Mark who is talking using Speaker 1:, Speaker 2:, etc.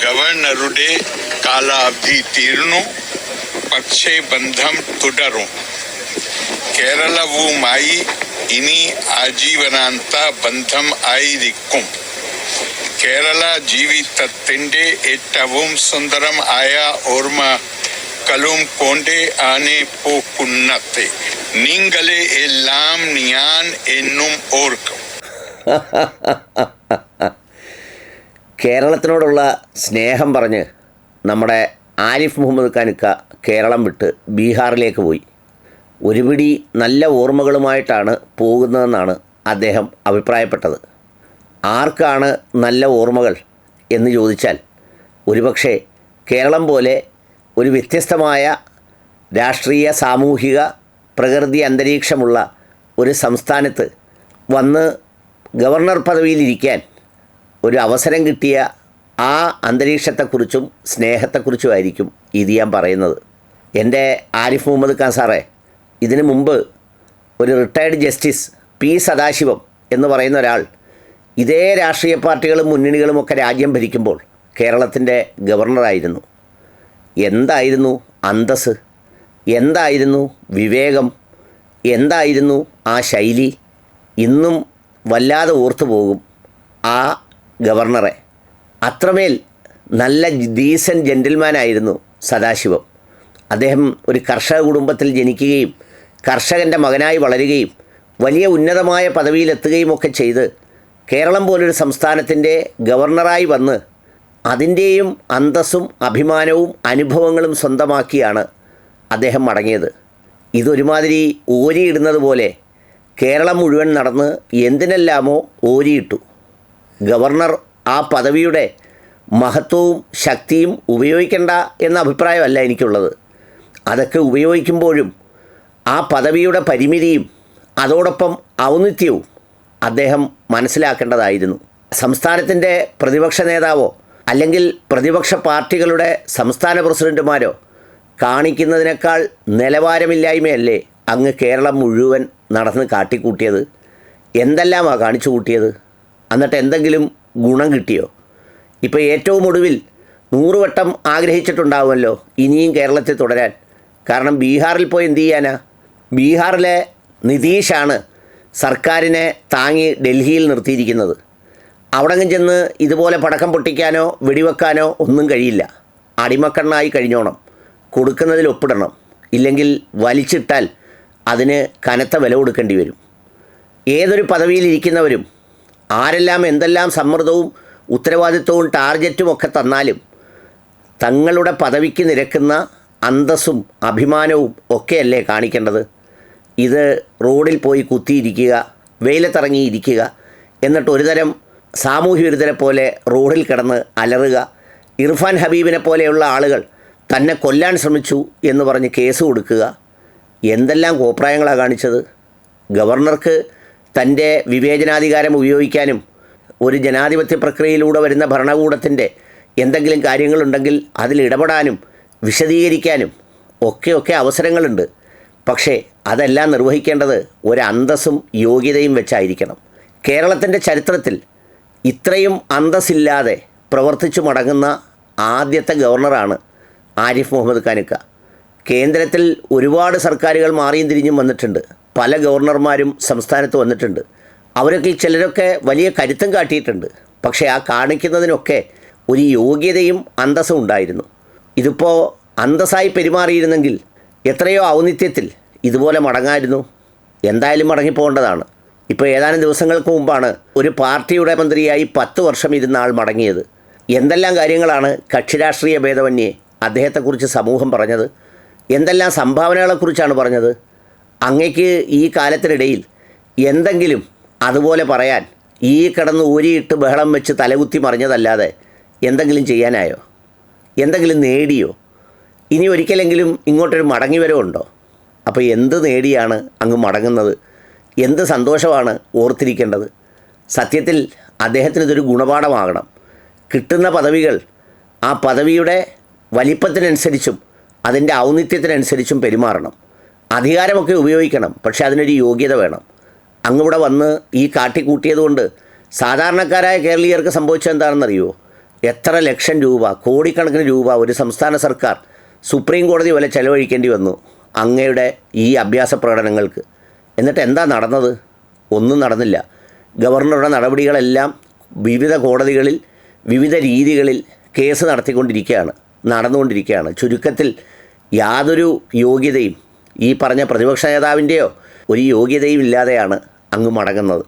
Speaker 1: ഗവർണറുടെ കാലാവധി തീർന്നു. പക്ഷേ ബന്ധം തുടരും. കേരളവുമായി ഇനി ആജീവനാന്ത ബന്ധം ആയിരിക്കും. കേരള ജീവിതത്തിന്റെ ഏറ്റവും സുന്ദരമായ ഓർമ്മകളും കൊണ്ട് ആണ് പോകുന്നത്. നിങ്ങളെ എല്ലാം ഞാൻ എന്നും ഓർക്കും.
Speaker 2: കേരളത്തിനോടുള്ള സ്നേഹം പറഞ്ഞ് നമ്മുടെ ആരിഫ് മുഹമ്മദ് ഖാനിക്ക കേരളം വിട്ട് ബീഹാറിലേക്ക് പോയി. ഒരുപിടി നല്ല ഓർമ്മകളുമായിട്ടാണ് പോകുന്നതെന്നാണ് അദ്ദേഹം അഭിപ്രായപ്പെട്ടത്. ആർക്കാണ് നല്ല ഓർമ്മകൾ എന്ന് ചോദിച്ചാൽ ഒരുപക്ഷെ കേരളം പോലെ ഒരു വ്യത്യസ്തമായ രാഷ്ട്രീയ, സാമൂഹിക, പ്രകൃതി അന്തരീക്ഷമുള്ള ഒരു സംസ്ഥാനത്ത് വന്ന് ഗവർണർ പദവിയിലിരിക്കാൻ ഒരു അവസരം കിട്ടിയ ആ അന്തരീക്ഷത്തെക്കുറിച്ചും സ്നേഹത്തെക്കുറിച്ചുമായിരിക്കും ഇത് ഞാൻ പറയുന്നത്. എൻ്റെ ആരിഫ് മുഹമ്മദ് ഖാൻ സാറേ, ഇതിനു മുമ്പ് ഒരു റിട്ടയർഡ് ജസ്റ്റിസ് പി സദാശിവം എന്ന് പറയുന്ന ഒരാൾ ഇതേ രാഷ്ട്രീയ പാർട്ടികളും മുന്നണികളുമൊക്കെ രാജ്യം ഭരിക്കുമ്പോൾ കേരളത്തിൻ്റെ ഗവർണറായിരുന്നു. എന്തായിരുന്നു അന്തസ്സ്, എന്തായിരുന്നു വിവേകം, എന്തായിരുന്നു ആ ശൈലി. ഇന്നും വല്ലാതെ ഓർത്തു പോകും ആ ഗവർണറെ. അത്രമേൽ നല്ല ഡീസൻറ്റ് ജെൻറ്റിൽമാനായിരുന്നു സദാശിവം. അദ്ദേഹം ഒരു കർഷക കുടുംബത്തിൽ ജനിക്കുകയും കർഷകൻ്റെ മകനായി വളരുകയും വലിയ ഉന്നതമായ പദവിയിലെത്തുകയും ഒക്കെ ചെയ്ത് കേരളം പോലൊരു സംസ്ഥാനത്തിൻ്റെ ഗവർണറായി വന്ന് അതിൻ്റെയും അന്തസ്സും അഭിമാനവും അനുഭവങ്ങളും സ്വന്തമാക്കിയാണ് അദ്ദേഹം മടങ്ങിയത്. ഇതൊരുമാതിരി ഓരിയിടുന്നത് പോലെ കേരളം മുഴുവൻ നടന്ന് എന്തിനെല്ലാമോ ഓരിയിട്ടു. ഗവർണർ ആ പദവിയുടെ മഹത്വവും ശക്തിയും ഉപയോഗിക്കേണ്ട എന്ന അഭിപ്രായമല്ല എനിക്കുള്ളത്. അതൊക്കെ ഉപയോഗിക്കുമ്പോഴും ആ പദവിയുടെ പരിമിതിയും അതോടൊപ്പം ഔന്നിത്യവും അദ്ദേഹം മനസ്സിലാക്കേണ്ടതായിരുന്നു. സംസ്ഥാനത്തിൻ്റെ പ്രതിപക്ഷ നേതാവോ അല്ലെങ്കിൽ പ്രതിപക്ഷ പാർട്ടികളുടെ സംസ്ഥാന പ്രസിഡന്റുമാരോ കാണിക്കുന്നതിനേക്കാൾ നിലവാരമില്ലായ്മയല്ലേ അങ്ങ് കേരളം മുഴുവൻ നടന്ന് കാട്ടിക്കൂട്ടിയത്? എന്തെല്ലാമാണ് കാണിച്ചു കൂട്ടിയത്? എന്നിട്ട് എന്തെങ്കിലും ഗുണം കിട്ടിയോ? ഇപ്പോൾ ഏറ്റവും ഒടുവിൽ 100 വട്ടം ആഗ്രഹിച്ചിട്ടുണ്ടാവുമല്ലോ ഇനിയും കേരളത്തിൽ തുടരാൻ. കാരണം ബീഹാറിൽ പോയി എന്ത് ചെയ്യാനാ? ബീഹാറിലെ നിതീഷാണ് സർക്കാരിനെ താങ്ങി ഡൽഹിയിൽ നിർത്തിയിരിക്കുന്നത്. അവിടെങ്ങും ചെന്ന് ഇതുപോലെ പടക്കം പൊട്ടിക്കാനോ വെടിവെക്കാനോ ഒന്നും കഴിയില്ല. അടിമക്കണ്ണായി കഴിഞ്ഞോണം, കൊടുക്കുന്നതിൽ ഒപ്പിടണം. ഇല്ലെങ്കിൽ വലിച്ചിട്ടാൽ അതിന് കനത്ത വില കൊടുക്കേണ്ടി വരും. ഏതൊരു പദവിയിലിരിക്കുന്നവരും ആരെല്ലാം എന്തെല്ലാം സമ്മർദ്ദവും ഉത്തരവാദിത്വവും ടാർഗറ്റും ഒക്കെ തന്നാലും തങ്ങളുടെ പദവിക്ക് നിരക്കുന്ന അന്തസ്സും അഭിമാനവും ഒക്കെയല്ലേ കാണിക്കേണ്ടത്. ഇത് റോഡിൽ പോയി കുത്തിയിരിക്കുക, വെയിലത്തിറങ്ങിയിരിക്കുക, എന്നിട്ട് ഒരുതരം സാമൂഹ്യ വിരുദ്ധരെ പോലെ റോഡിൽ കിടന്ന് അലറുക, ഇർഫാൻ ഹബീബിനെ പോലെയുള്ള ആളുകൾ തന്നെ കൊല്ലാൻ ശ്രമിച്ചു എന്ന് പറഞ്ഞ് കേസ് കൊടുക്കുക, എന്തെല്ലാം കോപ്രായങ്ങളാണ് കാണിച്ചത്. ഗവർണർക്ക് തൻ്റെ വിവേചനാധികാരം ഉപയോഗിക്കാനും ഒരു ജനാധിപത്യ പ്രക്രിയയിലൂടെ വരുന്ന ഭരണകൂടത്തിൻ്റെ എന്തെങ്കിലും കാര്യങ്ങളുണ്ടെങ്കിൽ അതിലിടപെടാനും വിശദീകരിക്കാനും ഒക്കെ അവസരങ്ങളുണ്ട്. പക്ഷേ അതെല്ലാം നിർവഹിക്കേണ്ടത് ഒരു അന്തസ്സും യോഗ്യതയും വെച്ചായിരിക്കണം. കേരളത്തിൻ്റെ ചരിത്രത്തിൽ ഇത്രയും അന്തസ്സില്ലാതെ പ്രവർത്തിച്ചു മടങ്ങുന്ന ആദ്യത്തെ ഗവർണറാണ് ആരിഫ് മുഹമ്മദ് ഖാനിക്ക. കേന്ദ്രത്തിൽ ഒരുപാട് സർക്കാരുകൾ മാറിയും തിരിഞ്ഞും വന്നിട്ടുണ്ട്. പല ഗവർണർമാരും സംസ്ഥാനത്ത് വന്നിട്ടുണ്ട്. അവരൊക്കെ ചിലരൊക്കെ വലിയ കരുത്തും കാട്ടിയിട്ടുണ്ട്. പക്ഷേ ആ കാണിക്കുന്നതിനൊക്കെ ഒരു യോഗ്യതയും അന്തസ്സും ഉണ്ടായിരുന്നു. ഇതിപ്പോൾ അന്തസ്സായി പെരുമാറിയിരുന്നെങ്കിൽ എത്രയോ ഔന്നിത്യത്തിൽ ഇതുപോലെ മടങ്ങായിരുന്നു. എന്തായാലും മടങ്ങിപ്പോകേണ്ടതാണ്. ഇപ്പോൾ ഏതാനും ദിവസങ്ങൾക്ക് മുമ്പാണ് ഒരു പാർട്ടിയുടെ മന്ത്രിയായി 10 വർഷം ഇരുന്ന ആൾ മടങ്ങിയത്. എന്തെല്ലാം കാര്യങ്ങളാണ് കക്ഷിരാഷ്ട്രീയ ഭേദമന്യേ അദ്ദേഹത്തെക്കുറിച്ച് സമൂഹം പറഞ്ഞത്, എന്തെല്ലാം സംഭാവനകളെക്കുറിച്ചാണ് പറഞ്ഞത്. അങ്ങയ്ക്ക് ഈ കാലത്തിനിടയിൽ എന്തെങ്കിലും അതുപോലെ പറയാൻ ഈ കിടന്ന് ഊരിയിട്ട് ബഹളം വെച്ച് തലകുത്തി മറിഞ്ഞതല്ലാതെ എന്തെങ്കിലും ചെയ്യാനായോ? എന്തെങ്കിലും നേടിയോ? ഇനി ഒരിക്കലെങ്കിലും ഇങ്ങോട്ടൊരു മടങ്ങിവരവുണ്ടോ? അപ്പോൾ എന്ത് നേടിയാണ് അങ്ങ് മടങ്ങുന്നത്? എന്ത് സന്തോഷമാണ് ഓർത്തിരിക്കേണ്ടത്? സത്യത്തിൽ അദ്ദേഹത്തിന് ഇതൊരു ഗുണപാഠമാകണം. കിട്ടുന്ന പദവികൾ ആ പദവിയുടെ വലിപ്പത്തിനനുസരിച്ചും അതിൻ്റെ ഔന്നിത്യത്തിനനുസരിച്ചും പെരുമാറണം. അധികാരമൊക്കെ ഉപയോഗിക്കണം, പക്ഷേ അതിനൊരു യോഗ്യത വേണം. അങ്ങിവിടെ വന്ന് ഈ കാട്ടിക്കൂട്ടിയതുകൊണ്ട് സാധാരണക്കാരായ കേരളീയർക്ക് സംഭവിച്ചത് എന്താണെന്നറിയുമോ? എത്ര ലക്ഷം രൂപ, കോടിക്കണക്കിന് രൂപ ഒരു സംസ്ഥാന സർക്കാർ സുപ്രീം കോടതി വരെ ചെലവഴിക്കേണ്ടി വന്നു അങ്ങയുടെ ഈ അഭ്യാസ പ്രകടനങ്ങൾക്ക്. എന്നിട്ട് എന്താ നടന്നത്? ഒന്നും നടന്നില്ല. ഗവർണറുടെ നടപടികളെല്ലാം വിവിധ കോടതികളിൽ വിവിധ രീതികളിൽ കേസ് നടന്നുകൊണ്ടിരിക്കുകയാണ്. ചുരുക്കത്തിൽ യാതൊരു യോഗ്യതയും ഈ പറഞ്ഞ പ്രതിപക്ഷ നേതാവിൻ്റെയോ ഒരു യോഗ്യതയും ഇല്ലാതെയാണ് അങ്ങ് മടങ്ങുന്നത്.